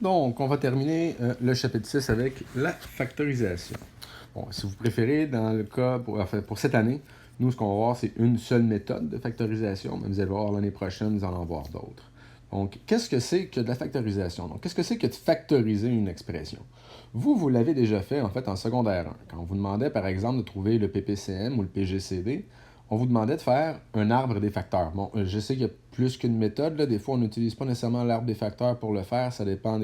Donc, on va terminer le chapitre 6 avec la factorisation. Bon, si vous préférez, dans le cas, pour cette année, nous, ce qu'on va voir, c'est une seule méthode de factorisation, mais vous allez voir l'année prochaine, vous allez en voir d'autres. Donc, qu'est-ce que c'est que de la factorisation? Donc, qu'est-ce que c'est que de factoriser une expression? Vous l'avez déjà fait, en fait, en secondaire 1. Quand on vous demandait, par exemple, de trouver le PPCM ou le PGCD, on vous demandait de faire un arbre des facteurs. Bon, je sais qu'il y a plus qu'une méthode. Là. Des fois, on n'utilise pas nécessairement l'arbre des facteurs pour le faire. Ça dépend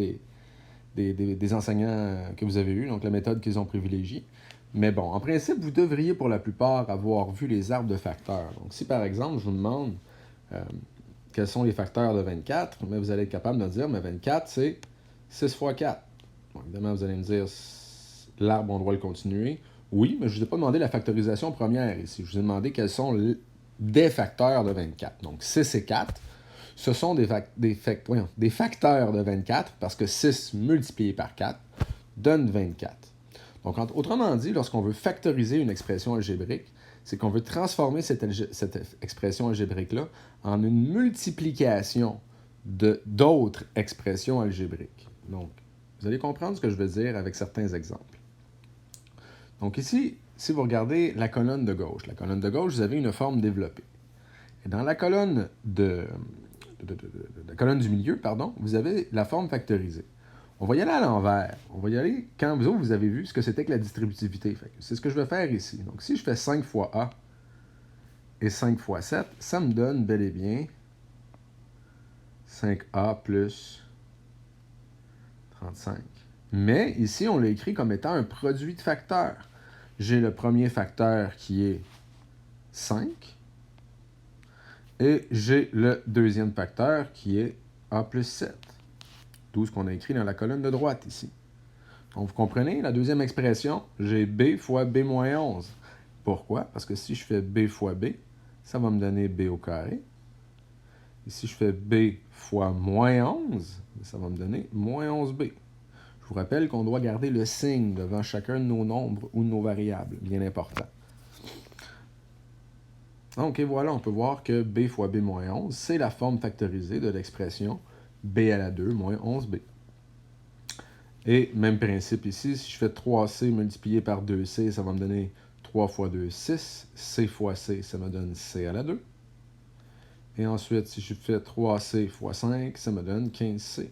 des enseignants que vous avez eus, donc la méthode qu'ils ont privilégiée. Mais bon, en principe, vous devriez pour la plupart avoir vu les arbres de facteurs. Donc, si par exemple, je vous demande quels sont les facteurs de 24, mais vous allez être capable de me dire, mais 24, c'est 6 fois 4. Bon, évidemment, vous allez me dire, l'arbre, on doit le continuer. Oui, mais je ne vous ai pas demandé la factorisation première ici. Je vous ai demandé quels sont des facteurs de 24. Donc, 6 et 4, ce sont des facteurs de 24 parce que 6 multiplié par 4 donne 24. Donc, autrement dit, lorsqu'on veut factoriser une expression algébrique, c'est qu'on veut transformer cette expression algébrique-là en une multiplication d'autres expressions algébriques. Donc, vous allez comprendre ce que je veux dire avec certains exemples. Donc ici, si vous regardez la colonne de gauche, vous avez une forme développée. Et dans la colonne la colonne du milieu, vous avez la forme factorisée. On va y aller à l'envers. On va y aller quand vous avez vu ce que c'était que la distributivité. C'est ce que je vais faire ici. Donc si je fais 5 fois A et 5 fois 7, ça me donne bel et bien 5A plus 35. Mais ici, on l'a écrit comme étant un produit de facteurs. J'ai le premier facteur qui est 5 et j'ai le deuxième facteur qui est A plus 7. D'où ce qu'on a écrit dans la colonne de droite ici. Donc, vous comprenez, la deuxième expression, j'ai B fois B moins 11. Pourquoi? Parce que si je fais B fois B, ça va me donner B au carré. Et si je fais B fois moins 11, ça va me donner moins 11B. Je vous rappelle qu'on doit garder le signe devant chacun de nos nombres ou de nos variables, bien important. Donc, et voilà, on peut voir que B fois B moins 11, c'est la forme factorisée de l'expression B à la 2 moins 11B. Et même principe ici, si je fais 3C multiplié par 2C, ça va me donner 3 fois 2, 6. C fois C, ça me donne C à la 2. Et ensuite, si je fais 3C fois 5, ça me donne 15C.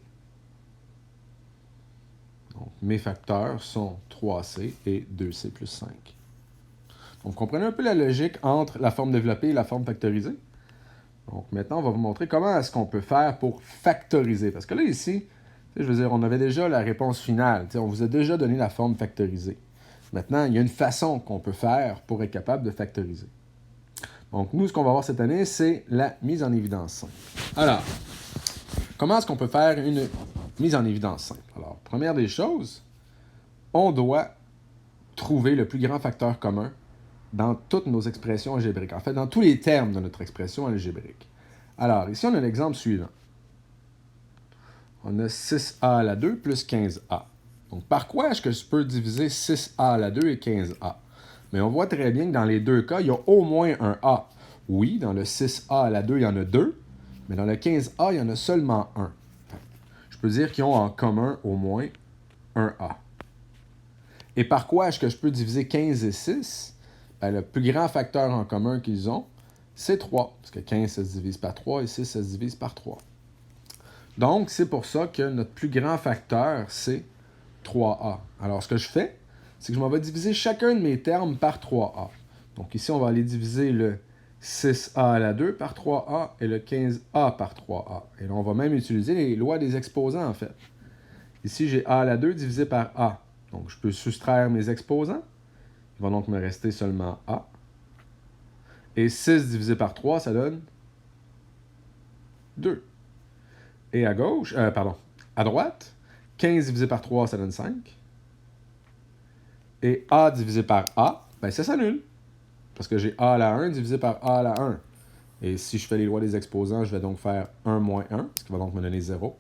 Donc, mes facteurs sont 3C et 2C plus 5. Donc, vous comprenez un peu la logique entre la forme développée et la forme factorisée? Donc, maintenant, on va vous montrer comment est-ce qu'on peut faire pour factoriser. Parce que là, ici, je veux dire, on avait déjà la réponse finale. On vous a déjà donné la forme factorisée. Maintenant, il y a une façon qu'on peut faire pour être capable de factoriser. Donc, nous, ce qu'on va voir cette année, c'est la mise en évidence simple. Alors, comment est-ce qu'on peut faire une mise en évidence simple? Alors, première des choses, on doit trouver le plus grand facteur commun dans toutes nos expressions algébriques. En fait, dans tous les termes de notre expression algébrique. Alors, ici, on a l'exemple suivant. On a 6A à la 2 plus 15A. Donc, par quoi est-ce que je peux diviser 6A à la 2 et 15A? Mais on voit très bien que dans les deux cas, il y a au moins un A. Oui, dans le 6A à la 2, il y en a 2, mais dans le 15A, il y en a seulement un. Je peux dire qu'ils ont en commun au moins un A. Et par quoi est-ce que je peux diviser 15 et 6? Ben, le plus grand facteur en commun qu'ils ont, c'est 3. Parce que 15, ça se divise par 3 et 6, ça se divise par 3. Donc, c'est pour ça que notre plus grand facteur, c'est 3A. Alors, ce que je fais, c'est que je m'en vais diviser chacun de mes termes par 3A. Donc, ici, on va aller diviser le 6A à la 2 par 3A et le 15A par 3A. Et là, on va même utiliser les lois des exposants, en fait. Ici, j'ai A à la 2 divisé par A. Donc, je peux soustraire mes exposants. Il va donc me rester seulement A. Et 6 divisé par 3, ça donne 2. Et à droite, 15 divisé par 3, ça donne 5. Et A divisé par A, ben ça s'annule. Parce que j'ai A à la 1 divisé par A à la 1. Et si je fais les lois des exposants, je vais donc faire 1 moins 1, ce qui va donc me donner 0.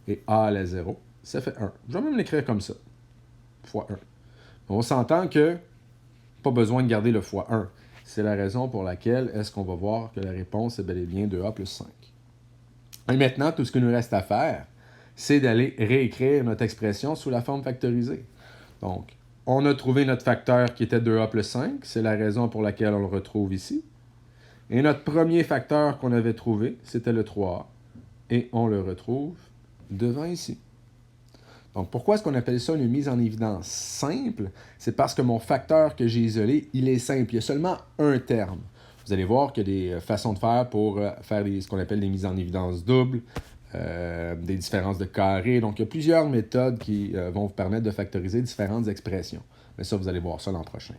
Et A à la 0, ça fait 1. Je vais même l'écrire comme ça. Fois 1. On s'entend que pas besoin de garder le fois 1. C'est la raison pour laquelle est-ce qu'on va voir que la réponse est bel et bien 2A plus 5. Et maintenant, tout ce qu'il nous reste à faire, c'est d'aller réécrire notre expression sous la forme factorisée. Donc, on a trouvé notre facteur qui était 2a plus 5. C'est la raison pour laquelle on le retrouve ici. Et notre premier facteur qu'on avait trouvé, c'était le 3a. Et on le retrouve devant ici. Donc, pourquoi est-ce qu'on appelle ça une mise en évidence simple? C'est parce que mon facteur que j'ai isolé, il est simple. Il y a seulement un terme. Vous allez voir qu'il y a des façons de faire pour faire ce qu'on appelle des mises en évidence doubles, des différences de carré. Donc, il y a plusieurs méthodes qui vont vous permettre de factoriser différentes expressions. Mais ça, vous allez voir ça l'an prochain.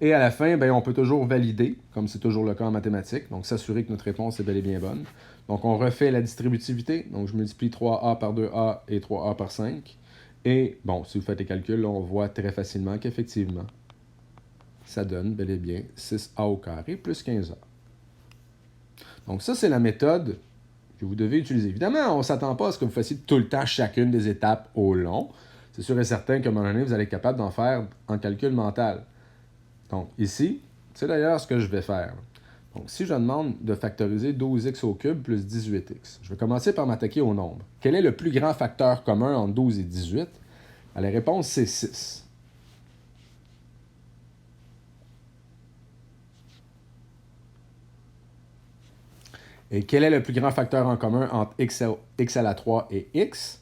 Et à la fin, on peut toujours valider, comme c'est toujours le cas en mathématiques, donc s'assurer que notre réponse est bel et bien bonne. Donc, on refait la distributivité. Donc, je multiplie 3a par 2a et 3a par 5. Et, bon, si vous faites les calculs, là, on voit très facilement qu'effectivement, ça donne bel et bien 6a au carré plus 15a. Donc, ça, c'est la méthode que vous devez utiliser. Évidemment, on ne s'attend pas à ce que vous fassiez tout le temps chacune des étapes au long. C'est sûr et certain qu'à un moment donné, vous allez être capable d'en faire en calcul mental. Donc, ici, c'est d'ailleurs ce que je vais faire. Donc, si je demande de factoriser 12x au cube plus 18x, je vais commencer par m'attaquer au nombre. Quel est le plus grand facteur commun entre 12 et 18? La réponse, c'est 6. Et quel est le plus grand facteur en commun entre x à la 3 et x?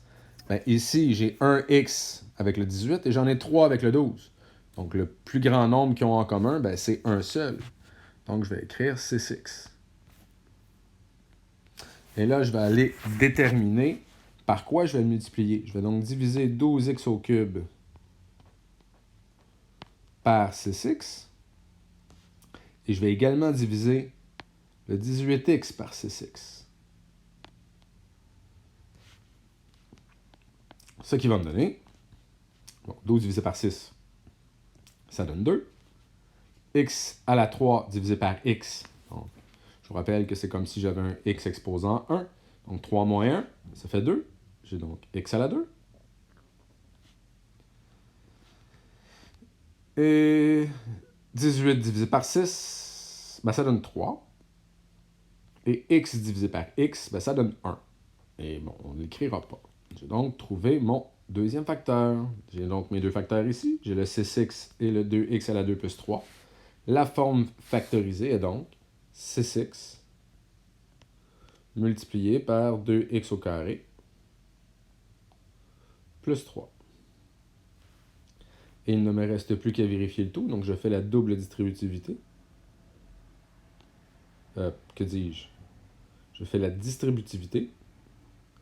Ici, j'ai 1x avec le 18 et j'en ai 3 avec le 12. Donc, le plus grand nombre qu'ils ont en commun, c'est un seul. Donc, je vais écrire 6x. Et là, je vais aller déterminer par quoi je vais le multiplier. Je vais donc diviser 12x au cube par 6x. Et je vais également diviser le 18x par 6x. Ce qui va me donner, 12 divisé par 6, ça donne 2. X à la 3 divisé par x. Donc, je vous rappelle que c'est comme si j'avais un x exposant 1. Donc 3 moins 1, ça fait 2. J'ai donc x à la 2. Et 18 divisé par 6, ça donne 3. Et x divisé par x, ça donne 1. Et bon, on ne l'écrira pas. J'ai donc trouvé mon deuxième facteur. J'ai donc mes deux facteurs ici. J'ai le 6x et le 2x à la 2 plus 3. La forme factorisée est donc 6x multiplié par 2x au carré plus 3. Et il ne me reste plus qu'à vérifier le tout, donc je fais la double distributivité. Que dis-je? Je fais la distributivité.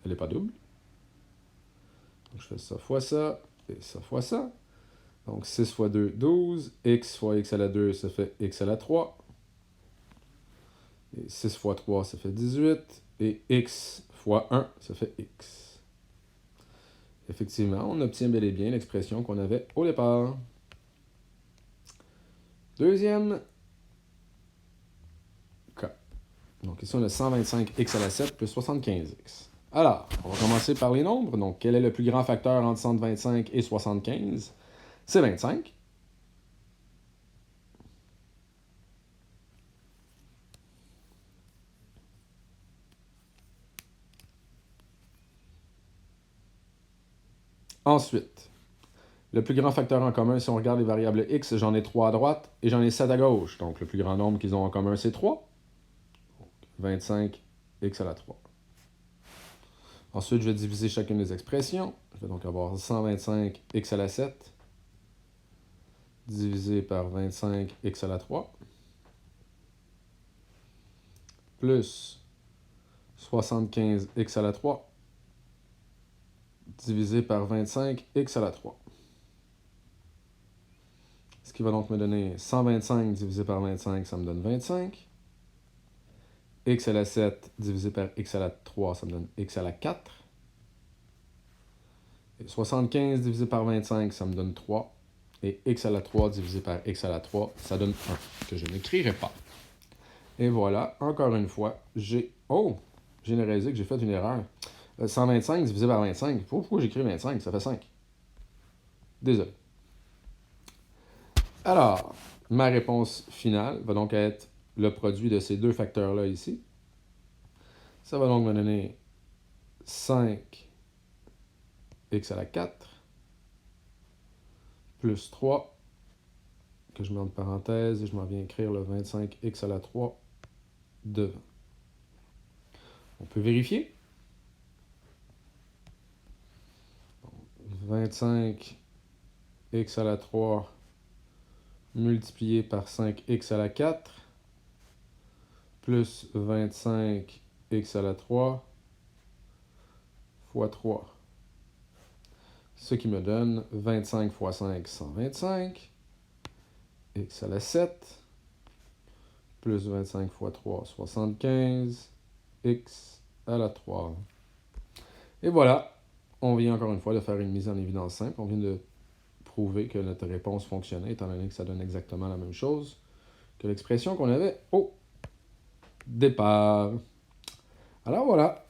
Elle n'est pas double. Donc je fais ça fois ça, et ça fois ça. Donc 6 fois 2, 12. X fois x à la 2, ça fait x à la 3. Et 6 fois 3, ça fait 18. Et x fois 1, ça fait x. Effectivement, on obtient bel et bien l'expression qu'on avait au départ. Deuxième cas. Donc ici, on a 125x à la 7 plus 75x. Alors, on va commencer par les nombres. Donc, quel est le plus grand facteur entre 125 et 75? C'est 25. Ensuite, le plus grand facteur en commun, si on regarde les variables x, j'en ai 3 à droite et j'en ai 7 à gauche. Donc, le plus grand nombre qu'ils ont en commun, c'est 3. Donc, 25 x à la 3. Ensuite, je vais diviser chacune des expressions. Je vais donc avoir 125 x à la 7 divisé par 25 x à la 3 plus 75 x à la 3 divisé par 25 x à la 3. Ce qui va donc me donner 125 divisé par 25, ça me donne 25. X à la 7 divisé par x à la 3, ça me donne x à la 4. Et 75 divisé par 25, ça me donne 3. Et x à la 3 divisé par x à la 3, ça donne 1, que je n'écrirai pas. Et voilà, encore une fois, j'ai réalisé que j'ai fait une erreur. 125 divisé par 25, pourquoi j'écris 25? Ça fait 5. Désolé. Alors, ma réponse finale va donc être le produit de ces deux facteurs-là ici. Ça va donc me donner 5 x à la 4, plus 3, que je mets entre parenthèses, et je m'en viens écrire le 25x à la 3 devant. On peut vérifier. 25x à la 3 multiplié par 5x à la 4 plus 25x à la 3 fois 3. Ce qui me donne 25 fois 5, 125. X à la 7 plus 25 fois 3, 75. X à la 3. Et voilà, on vient encore une fois de faire une mise en évidence simple. On vient de prouver que notre réponse fonctionnait, étant donné que ça donne exactement la même chose que l'expression qu'on avait au départ. Alors voilà.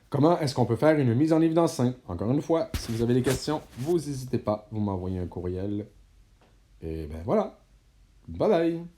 Comment est-ce qu'on peut faire une mise en évidence simple? Encore une fois, si vous avez des questions, vous n'hésitez pas, vous m'envoyez un courriel. Et ben voilà. Bye bye!